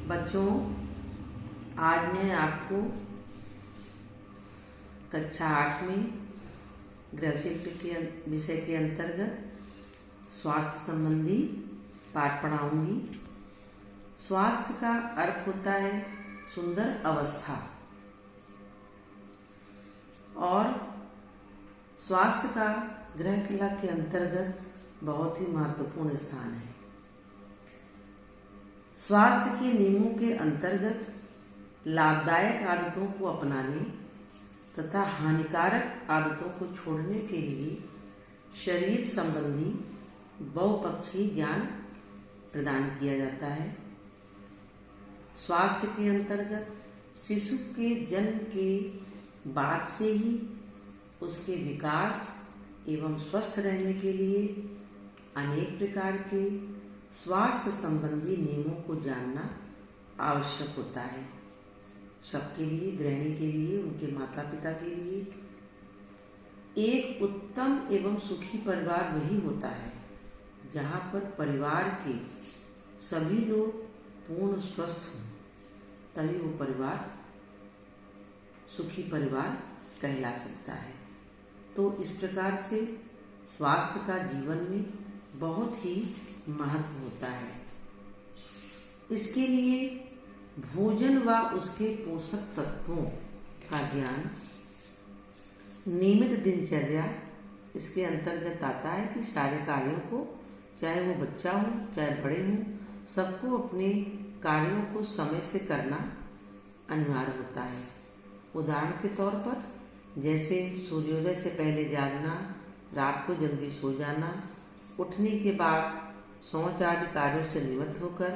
बच्चों, आज मैं आपको कक्षा 8 में गृहशिल्प के विषय के अंतर्गत स्वास्थ्य संबंधी पाठ पढ़ाऊंगी। स्वास्थ्य का अर्थ होता है सुंदर अवस्था, और स्वास्थ्य का गृह कला के अंतर्गत बहुत ही महत्वपूर्ण स्थान है। स्वास्थ्य के नियमों के अंतर्गत लाभदायक आदतों को अपनाने तथा हानिकारक आदतों को छोड़ने के लिए शरीर संबंधी बहुपक्षीय ज्ञान प्रदान किया जाता है। स्वास्थ्य के अंतर्गत शिशु के जन्म के बाद से ही उसके विकास एवं स्वस्थ रहने के लिए अनेक प्रकार के स्वास्थ्य संबंधी नियमों को जानना आवश्यक होता है। सबके लिए, गृहिणी के लिए, उनके माता पिता के लिए एक उत्तम एवं सुखी परिवार वही होता है जहाँ पर परिवार के सभी लोग पूर्ण स्वस्थ हों, तभी वो परिवार सुखी परिवार कहला सकता है। तो इस प्रकार से स्वास्थ्य का जीवन में बहुत ही महत्व होता है। इसके लिए भोजन व उसके पोषक तत्वों का ज्ञान, नियमित दिनचर्या इसके अंतर्गत आता है कि सारे कार्यों को, चाहे वो बच्चा हो चाहे बड़े हों, सबको अपने कार्यों को समय से करना अनिवार्य होता है। उदाहरण के तौर पर जैसे सूर्योदय से पहले जागना, रात को जल्दी सो जाना, उठने के बाद शौच आदि कार्यों से निवृत्त होकर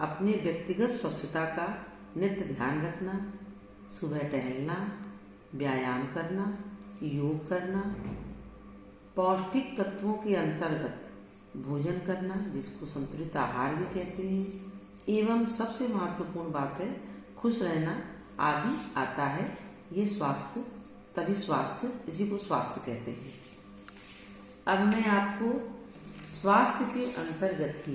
अपने व्यक्तिगत स्वच्छता का नित्य ध्यान रखना, सुबह टहलना, व्यायाम करना, योग करना, पौष्टिक तत्वों के अंतर्गत भोजन करना जिसको संतुलित आहार भी कहते हैं, एवं सबसे महत्वपूर्ण बात है खुश रहना आदि आता है। ये स्वास्थ्य, तभी स्वास्थ्य, इसी को स्वास्थ्य कहते हैं। अब मैं आपको स्वास्थ्य के अंतर्गत ही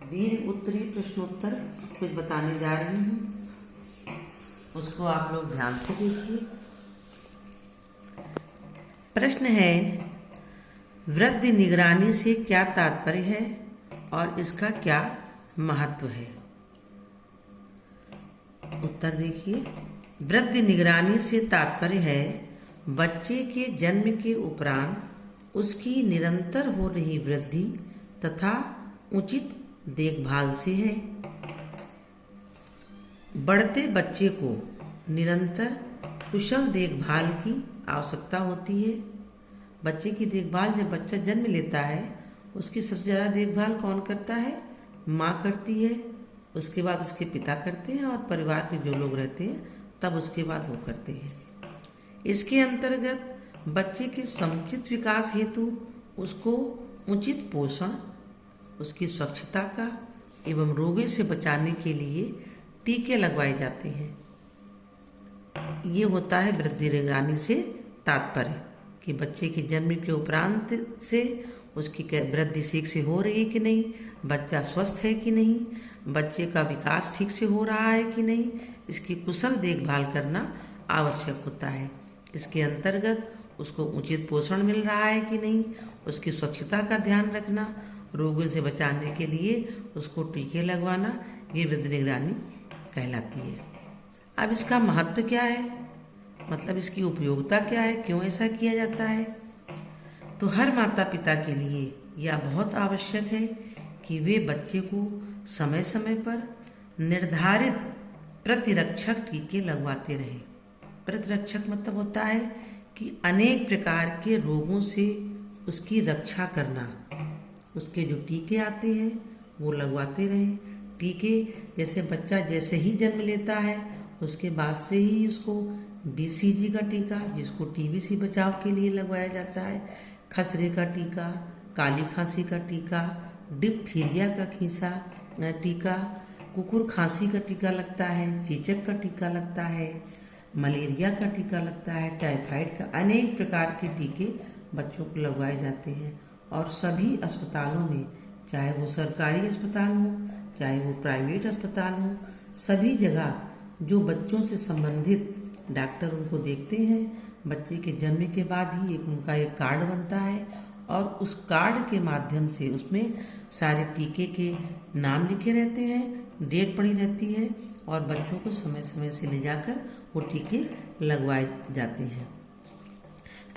दीर्घ उत्तरी प्रश्नोत्तर कुछ बताने जा रही हूँ, उसको आप लोग ध्यान से देखिए। प्रश्न है, वृद्धि निगरानी से क्या तात्पर्य है और इसका क्या महत्व है? उत्तर देखिए। वृद्धि निगरानी से तात्पर्य है बच्चे के जन्म के उपरांत उसकी निरंतर हो रही वृद्धि तथा उचित देखभाल से है। बढ़ते बच्चे को निरंतर कुशल देखभाल की आवश्यकता होती है। बच्चे की देखभाल, जब बच्चा जन्म लेता है उसकी सबसे ज़्यादा देखभाल कौन करता है? माँ करती है, उसके बाद उसके पिता करते हैं और परिवार के जो लोग रहते हैं तब उसके बाद वो करते हैं। इसके अंतर्गत बच्चे के समुचित विकास हेतु उसको उचित पोषण, उसकी स्वच्छता का एवं रोगों से बचाने के लिए टीके लगवाए जाते हैं। ये होता है वृद्धि निगरानी से तात्पर्य कि बच्चे के जन्म के उपरांत से उसकी वृद्धि ठीक से हो रही है कि नहीं, बच्चा स्वस्थ है कि नहीं, बच्चे का विकास ठीक से हो रहा है कि नहीं, इसकी कुशल देखभाल करना आवश्यक होता है। इसके अंतर्गत उसको उचित पोषण मिल रहा है कि नहीं, उसकी स्वच्छता का ध्यान रखना, रोगों से बचाने के लिए उसको टीके लगवाना, ये वृद्धि निगरानी कहलाती है। अब इसका महत्व क्या है, मतलब इसकी उपयोगिता क्या है, क्यों ऐसा किया जाता है? तो हर माता पिता के लिए यह बहुत आवश्यक है कि वे बच्चे को समय समय पर निर्धारित प्रतिरक्षक टीके लगवाते रहें। प्रतिरक्षक मतलब होता है कि अनेक प्रकार के रोगों से उसकी रक्षा करना। उसके जो टीके आते हैं वो लगवाते रहें। टीके जैसे बच्चा जैसे ही जन्म लेता है उसके बाद से ही उसको BCG का टीका, जिसको टीबी से बचाव के लिए लगवाया जाता है, खसरे का टीका, काली खांसी का टीका, डिप्थीरिया का टीका, कुकुर खांसी का टीका लगता है, चेचक का टीका लगता है, मलेरिया का टीका लगता है, टाइफाइड का, अनेक प्रकार के टीके बच्चों को लगवाए जाते हैं। और सभी अस्पतालों में, चाहे वो सरकारी अस्पताल हो चाहे वो प्राइवेट अस्पताल हो, सभी जगह जो बच्चों से संबंधित डॉक्टर उनको देखते हैं, बच्चे के जन्म के बाद ही उनका एक कार्ड बनता है और उस कार्ड के माध्यम से उसमें सारे टीके के नाम लिखे रहते हैं, डेट पड़ी रहती है और बच्चों को समय समय से ले जाकर वो टीके लगवाए जाते हैं।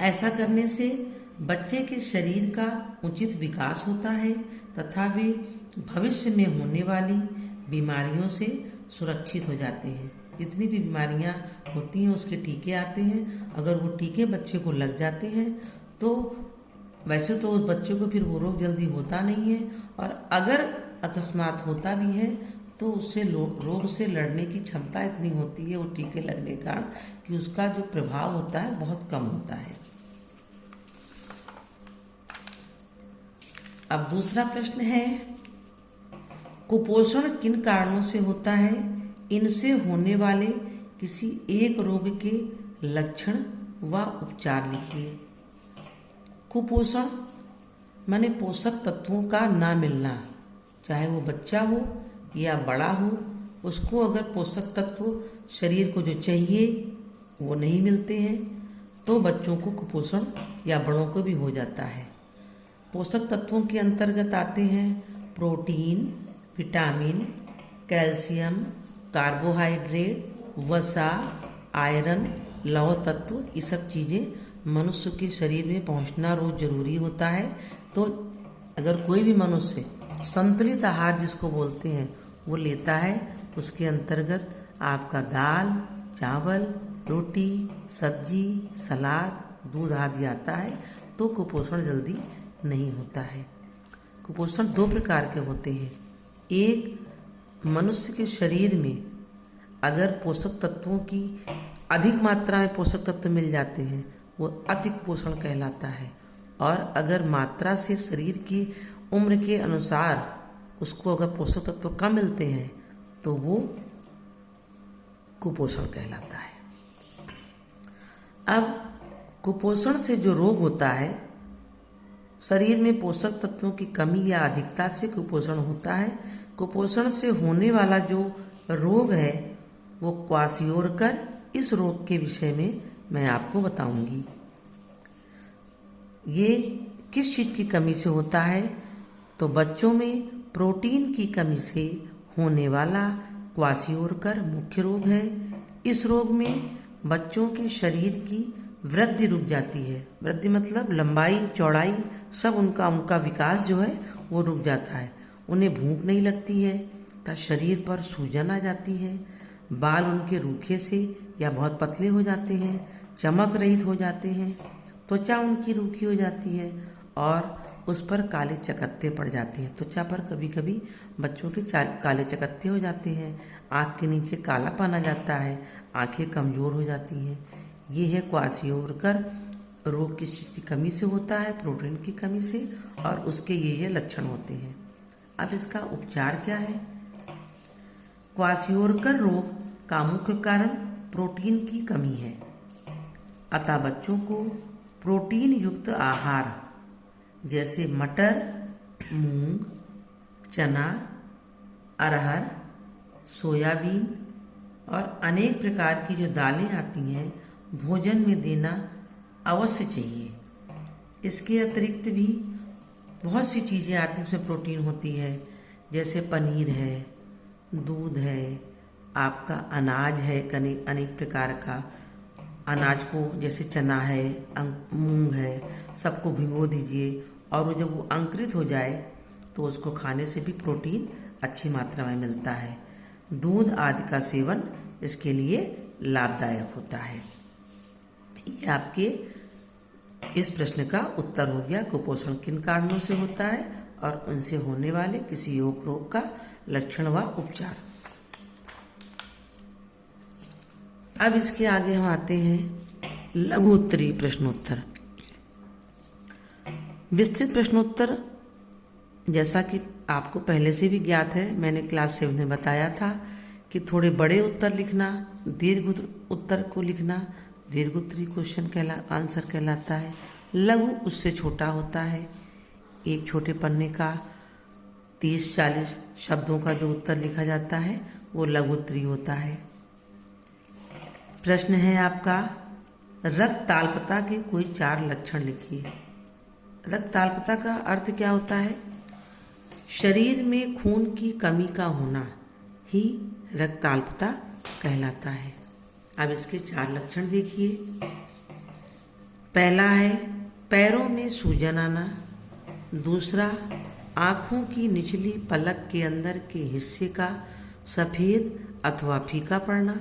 ऐसा करने से बच्चे के शरीर का उचित विकास होता है तथा वे भविष्य में होने वाली बीमारियों से सुरक्षित हो जाते हैं। जितनी भी बीमारियां होती हैं उसके टीके आते हैं। अगर वो टीके बच्चे को लग जाते हैं तो वैसे तो उस बच्चे को फिर वो रोग जल्दी होता नहीं है, और अगर अकस्मात होता भी है तो उससे रोग से लड़ने की क्षमता इतनी होती है वो टीके लगने के कारण कि उसका जो प्रभाव होता है बहुत कम होता है। अब दूसरा प्रश्न है, कुपोषण किन कारणों से होता है? इनसे होने वाले किसी एक रोग के लक्षण व उपचार लिखिए। कुपोषण माने पोषक तत्वों का ना मिलना, चाहे वो बच्चा हो या बड़ा हो, उसको अगर पोषक तत्व शरीर को जो चाहिए वो नहीं मिलते हैं तो बच्चों को कुपोषण या बड़ों को भी हो जाता है। पोषक तत्वों के अंतर्गत आते हैं प्रोटीन, विटामिन, कैल्शियम, कार्बोहाइड्रेट, वसा, आयरन, लौह तत्व। ये सब चीज़ें मनुष्य के शरीर में पहुंचना रोज जरूरी होता है। तो अगर कोई भी मनुष्य संतुलित आहार जिसको बोलते हैं वो लेता है, उसके अंतर्गत आपका दाल, चावल, रोटी, सब्जी, सलाद, दूध आदि आता है तो कुपोषण जल्दी नहीं होता है। कुपोषण दो प्रकार के होते हैं। एक, मनुष्य के शरीर में अगर पोषक तत्वों की अधिक मात्रा में पोषक तत्व मिल जाते हैं वो अति कुपोषण कहलाता है, और अगर मात्रा से शरीर की उम्र के अनुसार उसको अगर पोषक तत्व कम मिलते हैं तो वो कुपोषण कहलाता है। अब कुपोषण से जो रोग होता है, शरीर में पोषक तत्वों की कमी या अधिकता से कुपोषण होता है। कुपोषण से होने वाला जो रोग है वो क्वाशियोरकर, इस रोग के विषय में मैं आपको बताऊंगी। ये किस चीज़ की कमी से होता है? तो बच्चों में प्रोटीन की कमी से होने वाला क्वाशियोरकर मुख्य रोग है। इस रोग में बच्चों के शरीर की वृद्धि रुक जाती है। वृद्धि मतलब लंबाई, चौड़ाई, सब उनका विकास जो है वो रुक जाता है। उन्हें भूख नहीं लगती है तथा शरीर पर सूजन आ जाती है। बाल उनके रूखे से या बहुत पतले हो जाते हैं, चमक रहित हो जाते हैं, त्वचा उनकी रूखी हो जाती है और उस पर काले चकत्ते पड़ जाते हैं। त्वचा पर कभी कभी बच्चों के काले चकत्ते हो जाते हैं, आँख के नीचे कालापन आ जाता है, आँखें कमज़ोर हो जाती हैं। ये है क्वाशियोरकर रोग। किस चीज़ की कमी से होता है? प्रोटीन की कमी से, और उसके ये लक्षण होते हैं। अब इसका उपचार क्या है? क्वाशियोरकर रोग का मुख्य कारण प्रोटीन की कमी है, अतः बच्चों को प्रोटीन युक्त आहार जैसे मटर, मूंग, चना, अरहर, सोयाबीन और अनेक प्रकार की जो दालें आती हैं भोजन में देना अवश्य चाहिए। इसके अतिरिक्त भी बहुत सी चीज़ें आती हैं उसमें प्रोटीन होती है, जैसे पनीर है, दूध है, आपका अनाज है, अनेक प्रकार का अनाज को, जैसे चना है, मूंग है, सबको भिगो दीजिए और वो जब वो अंकुरित हो जाए तो उसको खाने से भी प्रोटीन अच्छी मात्रा में मिलता है। दूध आदि का सेवन इसके लिए लाभदायक होता है। ये आपके इस प्रश्न का उत्तर हो गया, कुपोषण किन कारणों से होता है और उनसे होने वाले किसी रोग का लक्षण व उपचार। अब इसके आगे हम आते हैं लघु उत्तरीय प्रश्नोत्तर। विस्तृत प्रश्नोत्तर जैसा कि आपको पहले से भी ज्ञात है, मैंने क्लास 7 में बताया था कि थोड़े बड़े उत्तर लिखना, दीर्घ उत्तर को लिखना दीर्घ उत्तरीय क्वेश्चन आंसर कहलाता है। लघु उससे छोटा होता है, एक छोटे पन्ने का 30-40 शब्दों का जो उत्तर लिखा जाता है वो लघु उत्तरीय होता है। प्रश्न है आपका, रक्तताल्पता के कोई 4 लक्षण लिखिए। रक्तताल्पता का अर्थ क्या होता है? शरीर में खून की कमी का होना ही रक्तताल्पता कहलाता है। अब इसके 4 लक्षण देखिए। पहला है पैरों में सूजन आना। दूसरा, आँखों की निचली पलक के अंदर के हिस्से का सफ़ेद अथवा फीका पड़ना।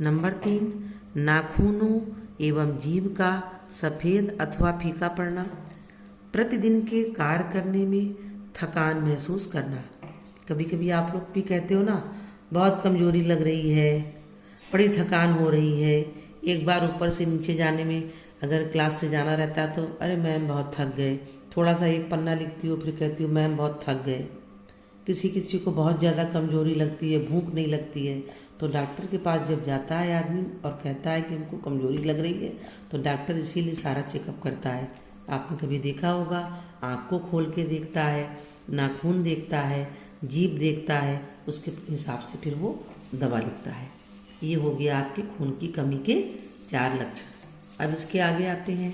नंबर 3, नाखूनों एवं जीभ का सफ़ेद अथवा फीका पड़ना। प्रतिदिन के कार्य करने में थकान महसूस करना। कभी कभी आप लोग भी कहते हो ना, बहुत कमज़ोरी लग रही है, बड़ी थकान हो रही है। एक बार ऊपर से नीचे जाने में अगर क्लास से जाना रहता है तो अरे मैम बहुत थक गए, थोड़ा सा एक पन्ना लिखती हो फिर कहती हो मैम बहुत थक गए। किसी किसी को बहुत ज़्यादा कमज़ोरी लगती है, भूख नहीं लगती है, तो डॉक्टर के पास जब जाता है आदमी और कहता है कि हमको कमज़ोरी लग रही है, तो डॉक्टर इसीलिए सारा चेकअप करता है। आपने कभी देखा होगा, आँख को खोल के देखता है, नाखून देखता है, जीभ देखता है, उसके हिसाब से फिर वो दवा लिखता है। ये हो गया आपके खून की कमी के 4 लक्षण। अब इसके आगे आते हैं।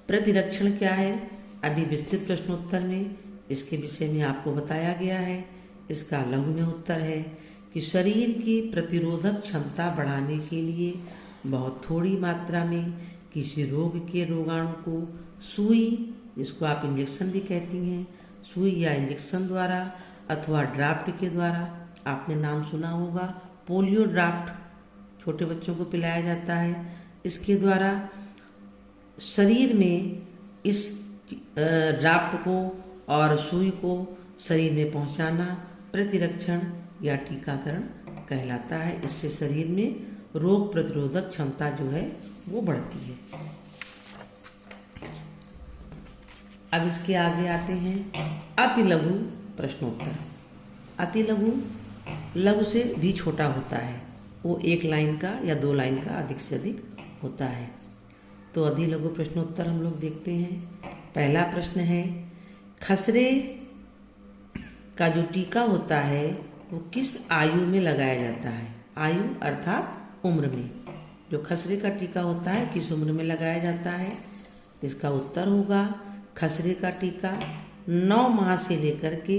प्रतिरक्षण क्या है? अभी विस्तृत प्रश्नोत्तर में इसके विषय में आपको बताया गया है। इसका लघु में उत्तर है कि शरीर की प्रतिरोधक क्षमता बढ़ाने के लिए बहुत थोड़ी मात्रा में किसी रोग के रोगाणु को सुई, जिसको आप इंजेक्शन भी कहती हैं, सुई या इंजेक्शन द्वारा अथवा ड्राफ्ट के द्वारा, आपने नाम सुना होगा पोलियो ड्राफ्ट, छोटे बच्चों को पिलाया जाता है। इसके द्वारा शरीर में इस ड्राफ्ट को और सुई को शरीर में पहुंचाना प्रतिरक्षण या टीकाकरण कहलाता है। इससे शरीर में रोग प्रतिरोधक क्षमता जो है वो बढ़ती है। अब इसके आगे आते हैं अति लघु प्रश्नोत्तर। अति लघु लघु से भी छोटा होता है, वो 1 लाइन का या 2 लाइन का अधिक से अधिक होता है। तो अति लघु प्रश्नोत्तर हम लोग देखते हैं। पहला प्रश्न है, खसरे का जो टीका होता है वो किस आयु में लगाया जाता है? आयु अर्थात उम्र में। जो खसरे का टीका होता है किस उम्र में लगाया जाता है? इसका उत्तर होगा खसरे का टीका 9 माह से लेकर के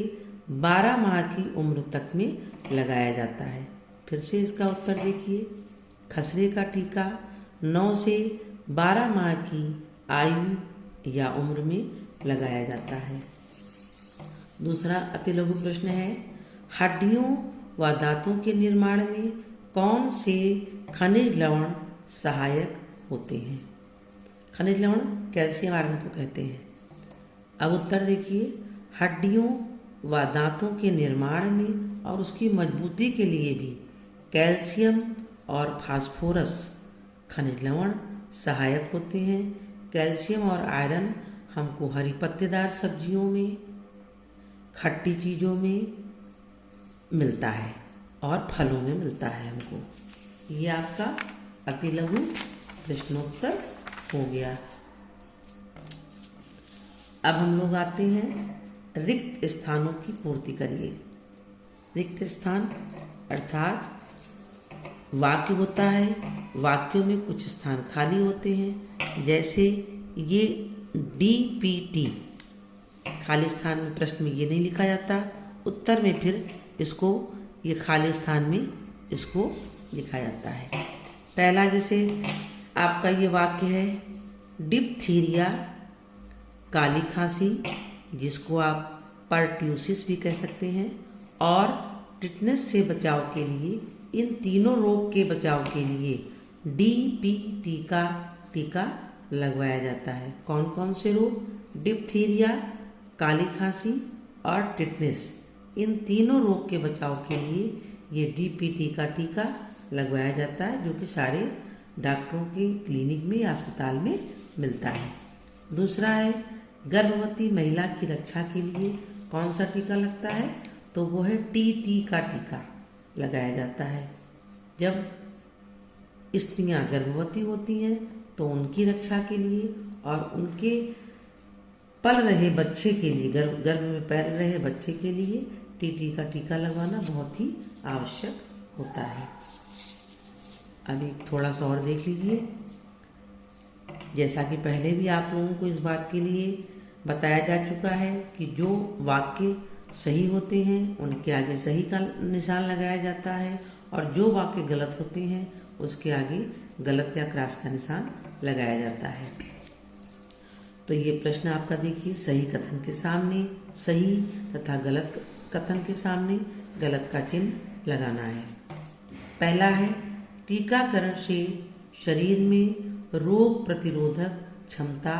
12 माह की उम्र तक में लगाया जाता है। फिर से इसका उत्तर देखिए, खसरे का टीका 9 से 12 माह की आयु या उम्र में लगाया जाता है। दूसरा अति लघु प्रश्न है, हड्डियों व दांतों के निर्माण में कौन से खनिज लवण सहायक होते हैं? खनिज लवण कैल्शियम आयरन को कहते हैं। अब उत्तर देखिए, हड्डियों व दांतों के निर्माण में और उसकी मजबूती के लिए भी कैल्शियम और फास्फोरस खनिज लवण सहायक होते हैं। कैल्शियम और आयरन हमको हरी पत्तेदार सब्जियों में, खट्टी चीज़ों में मिलता है और फलों में मिलता है हमको। ये आपका अति लघु प्रश्नोत्तर हो गया। अब हम लोग आते हैं रिक्त स्थानों की पूर्ति करिए। रिक्त स्थान अर्थात वाक्य होता है, वाक्यों में कुछ स्थान खाली होते हैं। जैसे ये DPT, खाली स्थान में प्रश्न में ये नहीं लिखा जाता, उत्तर में फिर इसको ये खाली स्थान में इसको लिखा जाता है। पहला जैसे आपका ये वाक्य है, डिप्थीरिया काली खांसी, जिसको आप परट्यूसिस भी कह सकते हैं, और टिटनेस से बचाव के लिए, इन तीनों रोग के बचाव के लिए DPT का टीका लगवाया जाता है। कौन कौन से रोग? डिप्थीरिया, काली खांसी और टिटनेस। इन तीनों रोग के बचाव के लिए ये DPT का टीका लगवाया जाता है, जो कि सारे डॉक्टरों के क्लिनिक में या अस्पताल में मिलता है। दूसरा है गर्भवती महिला की रक्षा के लिए कौन सा टीका लगता है? तो वो है TT का टीका लगाया जाता है। जब स्त्रियां गर्भवती होती हैं तो उनकी रक्षा के लिए और उनके पल रहे बच्चे के लिए, गर्भ में पल रहे बच्चे के लिए टीटी का टीका लगवाना बहुत ही आवश्यक होता है। अभी थोड़ा सा और देख लीजिए। जैसा कि पहले भी आप लोगों को इस बात के लिए बताया जा चुका है कि जो वाक्य सही होते हैं उनके आगे सही का निशान लगाया जाता है, और जो वाक्य गलत होते हैं उसके आगे गलत या क्रॉस का निशान लगाया जाता है। तो ये प्रश्न आपका देखिए, सही कथन के सामने सही तथा गलत कथन के सामने गलत का चिन्ह लगाना है। पहला है, टीकाकरण से शरीर में रोग प्रतिरोधक क्षमता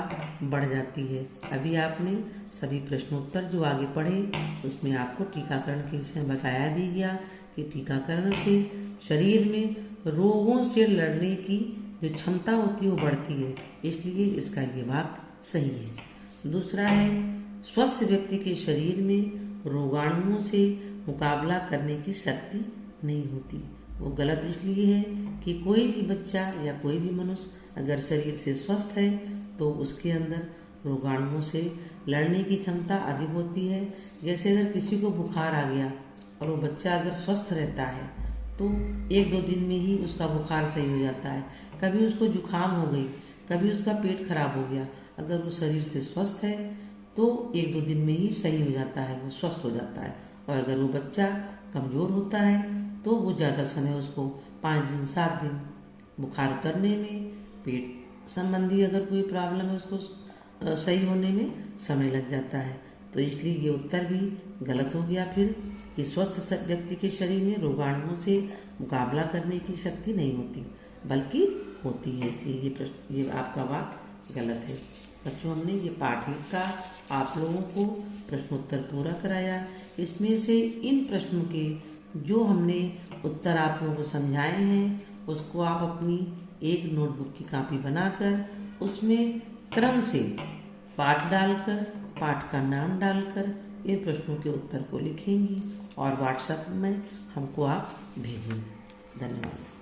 बढ़ जाती है। अभी आपने सभी प्रश्नोत्तर जो आगे पढ़े उसमें आपको टीकाकरण के विषय में बताया भी गया कि टीकाकरण से शरीर में रोगों से लड़ने की जो क्षमता होती है वो बढ़ती है, इसलिए इसका ये वाक्य सही है। दूसरा है, स्वस्थ व्यक्ति के शरीर में रोगाणुओं से मुकाबला करने की शक्ति नहीं होती। वो गलत इसलिए है कि कोई भी बच्चा या कोई भी मनुष्य अगर शरीर से स्वस्थ है तो उसके अंदर रोगाणुओं से लड़ने की क्षमता अधिक होती है। जैसे अगर किसी को बुखार आ गया और वो बच्चा अगर स्वस्थ रहता है तो 1-2 दिन में ही उसका बुखार सही हो जाता है। कभी उसको जुखाम हो गई, कभी उसका पेट खराब हो गया, अगर वो शरीर से स्वस्थ है तो 1-2 दिन में ही सही हो जाता है, वो स्वस्थ हो जाता है। और अगर वो बच्चा कमज़ोर होता है तो वो ज़्यादा समय उसको 5 दिन 7 दिन बुखार उतरने में, पेट संबंधी अगर कोई प्रॉब्लम है उसको सही होने में समय लग जाता है। तो इसलिए ये उत्तर भी गलत हो गया फिर कि स्वस्थ व्यक्ति के शरीर में रोगाणुओं से मुकाबला करने की शक्ति नहीं होती बल्कि होती है, इसलिए ये प्रश्न ये आपका वाक्य गलत है। बच्चों, हमने ये पाठ 1 का आप लोगों को प्रश्नोत्तर पूरा कराया। इसमें से इन प्रश्नों के जो हमने उत्तर आप लोगों को समझाए हैं उसको आप अपनी एक नोटबुक की कॉपी बनाकर उसमें क्रम से पाठ डालकर, पाठ का नाम डालकर इन प्रश्नों के उत्तर को लिखेंगी और व्हाट्सएप में हमको आप भेजेंगे। धन्यवाद।